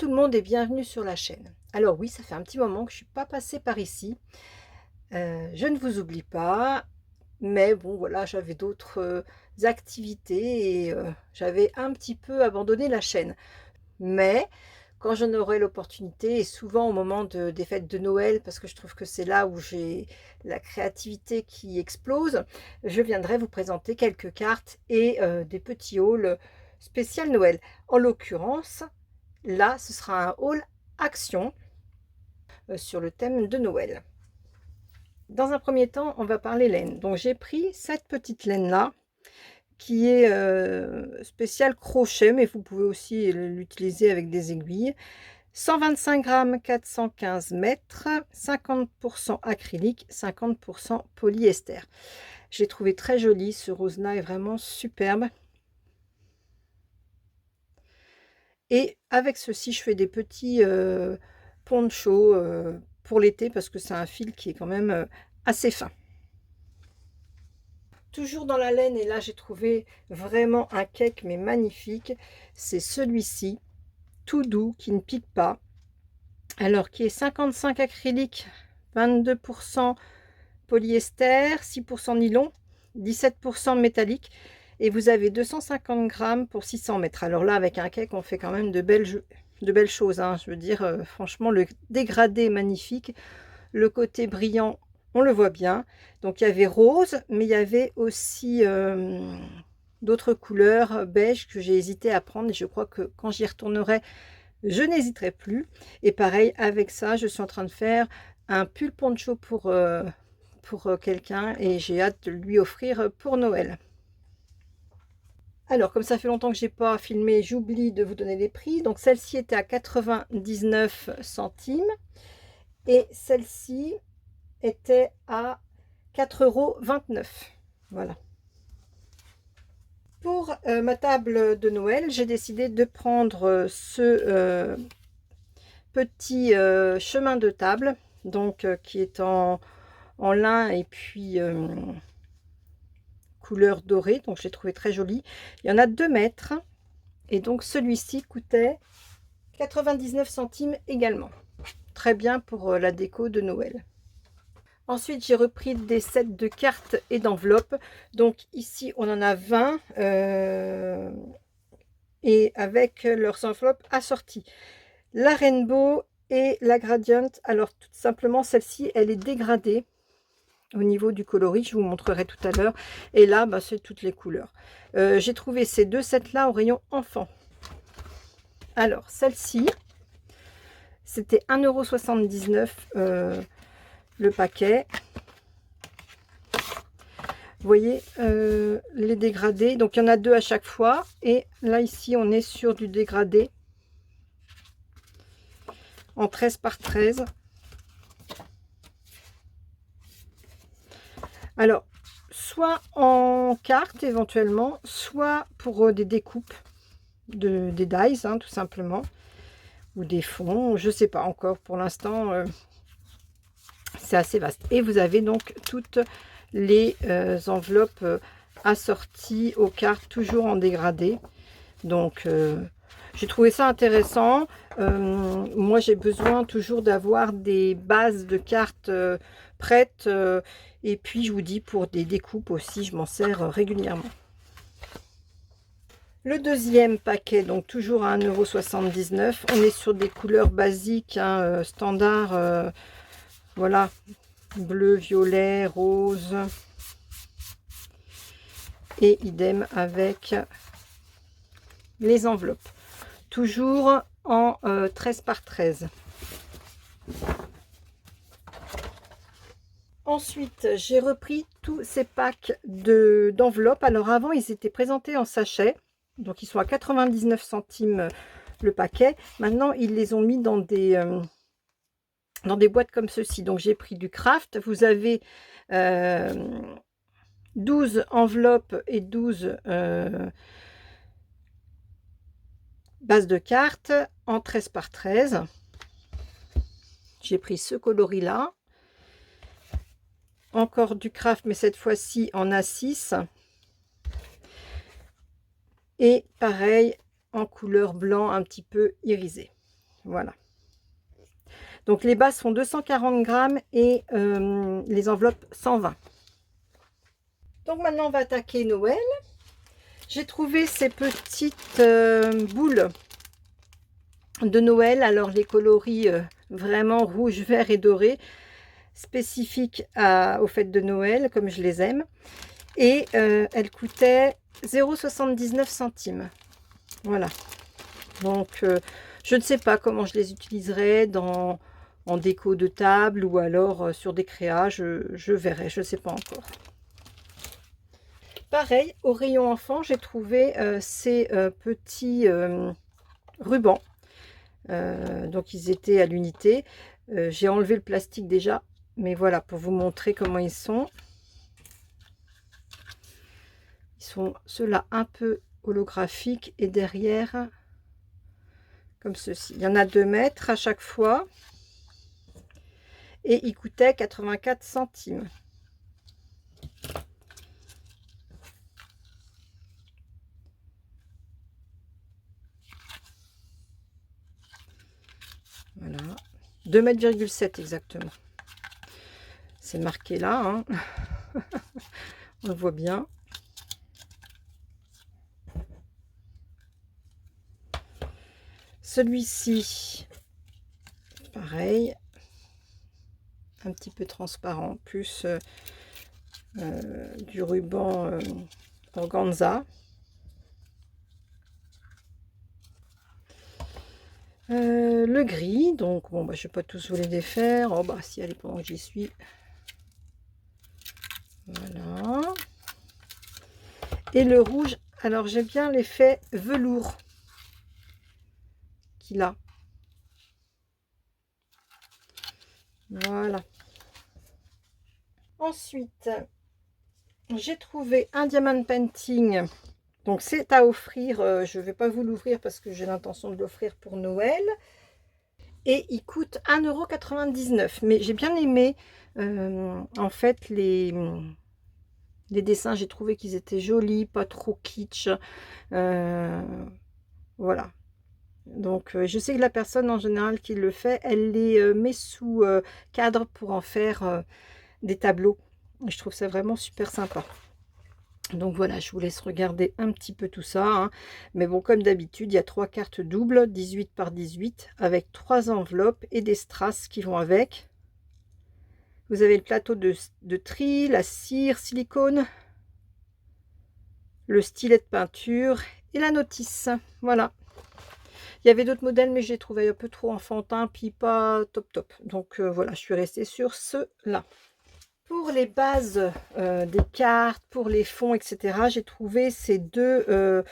tout le monde et bienvenue sur la chaîne. Alors oui, ça fait un petit moment que je ne suis pas passée par ici. Je ne vous oublie pas, mais bon voilà, j'avais d'autres activités et j'avais un petit peu abandonné la chaîne. Mais quand j'en aurai l'opportunité, et souvent au moment des fêtes de Noël, parce que je trouve que c'est là où j'ai la créativité qui explose, je viendrai vous présenter quelques cartes et des petits hauls spécial Noël. En l'occurrence, là, ce sera un haul action sur le thème de Noël. Dans un premier temps, on va parler laine. Donc j'ai pris cette petite laine là qui est spéciale crochet, mais vous pouvez aussi l'utiliser avec des aiguilles. 125 grammes, 415 mètres, 50% acrylique, 50% polyester. J'ai trouvé très joli, ce rose-là est vraiment superbe. Et avec ceci, je fais des petits ponchos pour l'été parce que c'est un fil qui est quand même assez fin. Toujours dans la laine, et là j'ai trouvé vraiment un cake mais magnifique. C'est celui-ci, tout doux, qui ne pique pas. Alors, qui est 55 acrylique, 22% polyester, 6% nylon, 17% métallique. Et vous avez 250 grammes pour 600 mètres. Alors là, avec un cake, on fait quand même de belles choses, hein. Je veux dire, franchement, le dégradé est magnifique. Le côté brillant, on le voit bien. Donc, il y avait rose, mais il y avait aussi d'autres couleurs beige que j'ai hésité à prendre. Et je crois que quand j'y retournerai, je n'hésiterai plus. Et pareil, avec ça, je suis en train de faire un pull poncho pour quelqu'un et j'ai hâte de lui offrir pour Noël. Alors, comme ça fait longtemps que j'ai pas filmé, j'oublie de vous donner les prix. Donc, celle-ci était à 99 centimes et celle-ci était à 4,29 €. Voilà. Pour ma table de Noël, j'ai décidé de prendre ce petit chemin de table, donc qui est en lin et puis couleur dorée, donc je l'ai trouvé très joli. Il y en a 2 mètres et donc celui-ci coûtait 99 centimes également. Très bien pour la déco de Noël. Ensuite, j'ai repris des sets de cartes et d'enveloppes. Donc ici, on en a 20 et avec leurs enveloppes assorties. La Rainbow et la Gradient. Alors tout simplement, celle-ci, elle est dégradée au niveau du coloris, je vous montrerai tout à l'heure. Et là, bah, c'est toutes les couleurs. J'ai trouvé ces deux sets là au rayon enfant. Alors celle-ci, c'était 1,79 € le paquet. Vous voyez les dégradés, donc il y en a 2 à chaque fois. Et là ici, on est sur du dégradé en 13 par 13. Alors, soit en carte éventuellement, soit pour des découpes, des dies, hein, tout simplement, ou des fonds, je sais pas encore pour l'instant, c'est assez vaste. Et vous avez donc toutes les enveloppes assorties aux cartes, toujours en dégradé. Donc, j'ai trouvé ça intéressant. Moi, j'ai besoin toujours d'avoir des bases de cartes prêtes. Et puis, je vous dis, pour des découpes aussi, je m'en sers régulièrement. Le deuxième paquet, donc toujours à 1,79 €. On est sur des couleurs basiques, hein, standard. Voilà, bleu, violet, rose. Et idem avec les enveloppes. Toujours en 13 par 13. Ensuite, j'ai repris tous ces packs d'enveloppes. Alors avant, ils étaient présentés en sachet. Donc, ils sont à 99 centimes le paquet. Maintenant, ils les ont mis dans des boîtes comme ceci. Donc, j'ai pris du craft. Vous avez 12 enveloppes et 12 bases de cartes en 13 par 13. J'ai pris ce coloris là. Encore du craft, mais cette fois-ci en A6. Et pareil, en couleur blanc un petit peu irisé. Voilà. Donc les bases font 240 grammes et les enveloppes 120. Donc maintenant on va attaquer Noël. J'ai trouvé ces petites boules de Noël. Alors les coloris vraiment rouge, vert et doré, spécifiques aux fêtes de Noël, comme je les aime. Et elles coûtaient 0,79 centimes. Voilà. Donc je ne sais pas comment je les utiliserai en déco de table ou alors sur des créas. Je verrai, je ne sais pas encore. Pareil, au rayon enfant, j'ai trouvé ces petits rubans. Donc ils étaient à l'unité. J'ai enlevé le plastique déjà, mais voilà, pour vous montrer comment ils sont. Ils sont ceux-là un peu holographiques et derrière, comme ceci. Il y en a 2 mètres à chaque fois. Et ils coûtaient 84 centimes. Voilà. 2,7 m exactement. C'est marqué là. Hein. On le voit bien. Celui-ci, pareil, un petit peu transparent, plus du ruban organza. Le gris, donc bon, bah, je ne vais pas tous vous les défaire. Oh bah si, allez, pendant que j'y suis. Voilà. Et le rouge, alors j'ai bien l'effet velours qu'il a. Voilà. Ensuite, j'ai trouvé un diamond painting. Donc c'est à offrir. Je ne vais pas vous l'ouvrir parce que j'ai l'intention de l'offrir pour Noël. Et il coûte 1,99 €. Mais j'ai bien aimé en fait les dessins. J'ai trouvé qu'ils étaient jolis, pas trop kitsch. Voilà. Donc je sais que la personne en général qui le fait, elle les met sous cadre pour en faire des tableaux. Je trouve ça vraiment super sympa. Donc voilà, je vous laisse regarder un petit peu tout ça. Hein. Mais bon, comme d'habitude, il y a 3 cartes doubles, 18 par 18, avec 3 enveloppes et des strass qui vont avec. Vous avez le plateau de tri, la cire, silicone, le stylet de peinture et la notice. Voilà. Il y avait d'autres modèles, mais j'ai trouvé un peu trop enfantin, puis pas top top. Donc voilà, je suis restée sur ceux-là. Pour les bases des cartes, pour les fonds, etc., j'ai trouvé ces 2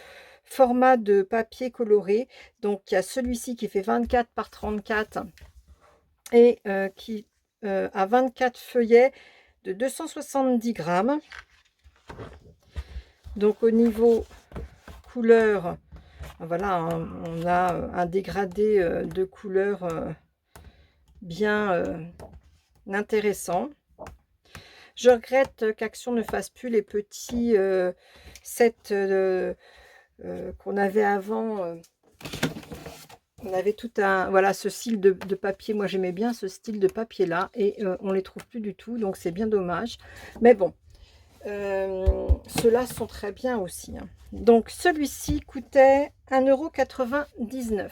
formats de papier coloré. Donc il y a celui-ci qui fait 24 par 34 et qui a 24 feuillets de 270 grammes. Donc au niveau couleur, voilà, hein, on a un dégradé de couleurs bien intéressant. Je regrette qu'Action ne fasse plus les petits sets qu'on avait avant. On avait tout un, voilà, ce style de papier. Moi, j'aimais bien ce style de papier-là. Et on ne les trouve plus du tout. Donc, c'est bien dommage. Mais bon, ceux-là sont très bien aussi. Hein. Donc, celui-ci coûtait 1,99 €.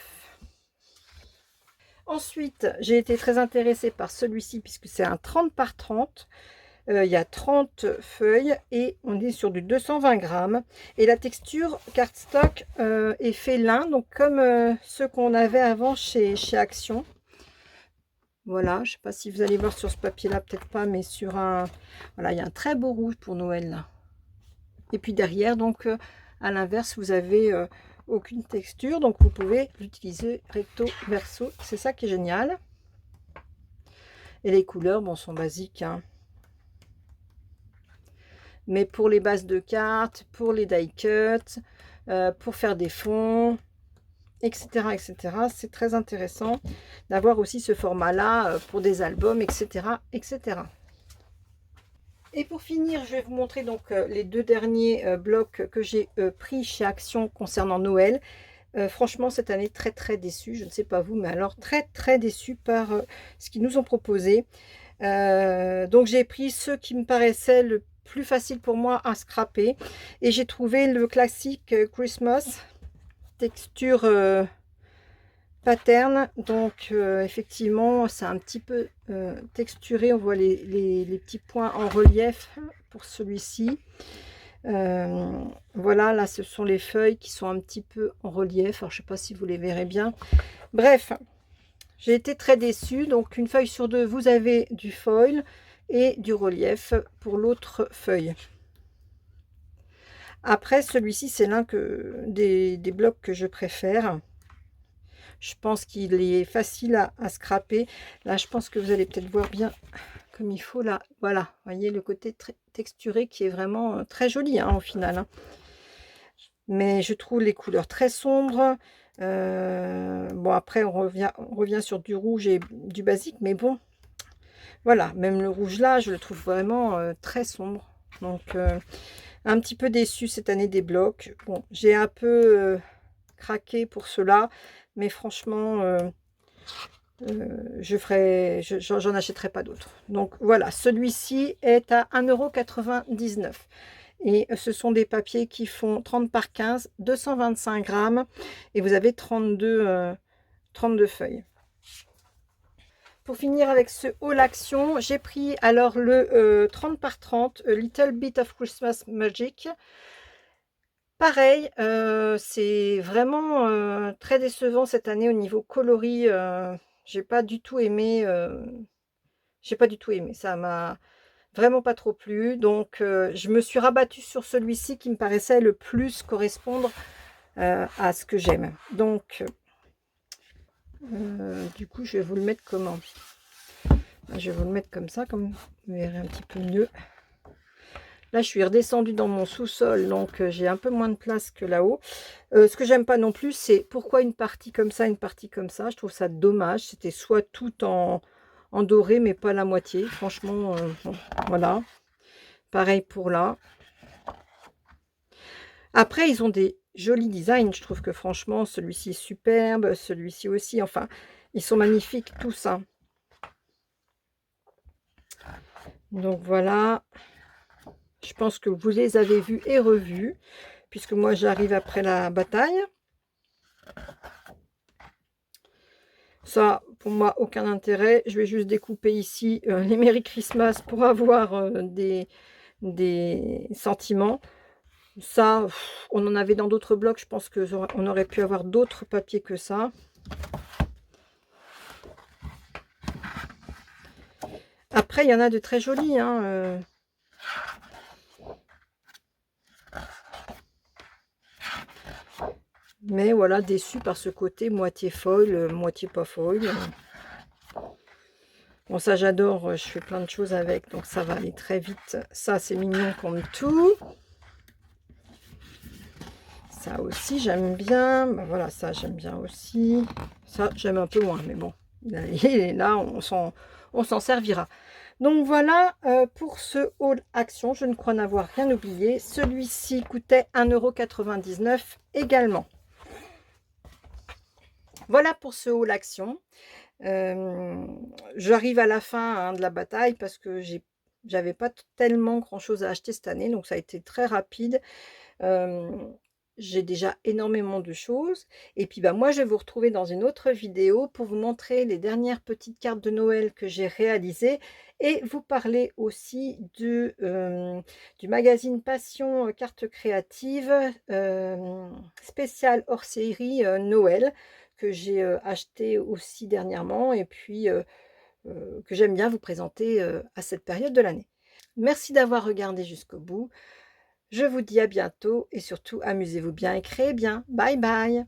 Ensuite, j'ai été très intéressée par celui-ci puisque c'est un 30 par 30. Il y a 30 feuilles et on est sur du 220 grammes. Et la texture cardstock est fait lin, donc comme ceux qu'on avait avant chez Action. Voilà, je ne sais pas si vous allez voir sur ce papier-là, peut-être pas, mais sur un... Voilà, il y a un très beau rouge pour Noël, là. Et puis derrière, donc, à l'inverse, vous avez aucune texture, donc vous pouvez l'utiliser recto, verso. C'est ça qui est génial. Et les couleurs, bon, sont basiques, hein. Mais pour les bases de cartes, pour les die cuts, pour faire des fonds, etc., etc., c'est très intéressant d'avoir aussi ce format-là pour des albums, etc., etc. Et pour finir, je vais vous montrer donc les 2 derniers blocs que j'ai pris chez Action concernant Noël. Franchement cette année très, très déçue, je ne sais pas vous, mais alors très, très déçue par, ce qu'ils nous ont proposé. Donc j'ai pris ceux qui me paraissaient le plus facile pour moi à scraper et j'ai trouvé le classique, Christmas, texture, pattern. Donc effectivement, c'est un petit peu, texturé. On voit les petits points en relief pour celui-ci. Voilà, là, ce sont les feuilles qui sont un petit peu en relief. Alors, je ne sais pas si vous les verrez bien. Bref, j'ai été très déçue. Donc, une feuille sur deux, vous avez du foil et du relief pour l'autre feuille. Après, celui-ci, c'est l'un des blocs que je préfère. Je pense qu'il est facile à scraper. Là, je pense que vous allez peut-être voir bien comme il faut. Là, voilà, vous voyez le côté très texturé qui est vraiment très joli hein, au final. Hein. Mais je trouve les couleurs très sombres. Bon, après, on revient sur du rouge et du basique. Mais bon, voilà, même le rouge là, je le trouve vraiment très sombre. Donc, un petit peu déçu cette année des blocs. Bon, j'ai un peu craqué pour cela. Mais franchement, j'en achèterai pas d'autres. Donc voilà, celui-ci est à 1,99 € et ce sont des papiers qui font 30 par 15, 225 grammes et vous avez 32 feuilles. Pour finir avec ce haul action, j'ai pris alors le 30 par 30 A Little Bit of Christmas Magic. Pareil, c'est vraiment très décevant cette année au niveau coloris. J'ai pas du tout aimé, ça m'a vraiment pas trop plu. Donc je me suis rabattue sur celui-ci qui me paraissait le plus correspondre à ce que j'aime. Donc du coup je vais vous le mettre comment? Je vais vous le mettre comme ça, comme vous verrez un petit peu mieux. Là, je suis redescendue dans mon sous-sol, donc j'ai un peu moins de place que là-haut. Ce que j'aime pas non plus, c'est pourquoi une partie comme ça, une partie comme ça. Je trouve ça dommage. C'était soit tout en doré, mais pas la moitié. Franchement, bon, voilà. Pareil pour là. Après, ils ont des jolis designs. Je trouve que franchement, celui-ci est superbe. Celui-ci aussi. Enfin, ils sont magnifiques, tous ça. Donc voilà. Je pense que vous les avez vus et revus, puisque moi j'arrive après la bataille. Ça, pour moi, aucun intérêt. Je vais juste découper ici les Merry Christmas pour avoir des sentiments. Ça, on en avait dans d'autres blocs. Je pense qu'on aurait pu avoir d'autres papiers que ça. Après, il y en a de très jolis. Hein, mais voilà, déçu par ce côté moitié foil, moitié pas foil. Bon, ça j'adore, je fais plein de choses avec, donc ça va aller très vite. Ça, c'est mignon comme tout. Ça aussi, j'aime bien. Ben voilà, ça, j'aime bien aussi. Ça, j'aime un peu moins, mais bon, il est là, on s'en servira. Donc voilà pour ce haul action. Je ne crois n'avoir rien oublié. Celui-ci coûtait 1,99 € également. Voilà pour ce haul action. J'arrive à la fin hein, de la bataille parce que j'avais pas tellement grand chose à acheter cette année, donc ça a été très rapide. J'ai déjà énormément de choses et puis bah moi je vais vous retrouver dans une autre vidéo pour vous montrer les dernières petites cartes de Noël que j'ai réalisées et vous parler aussi du magazine Passion Cartes Créatives spécial hors série Noël que j'ai acheté aussi dernièrement et puis que j'aime bien vous présenter à cette période de l'année. Merci d'avoir regardé jusqu'au bout. Je vous dis à bientôt et surtout amusez-vous bien et créez bien. Bye bye!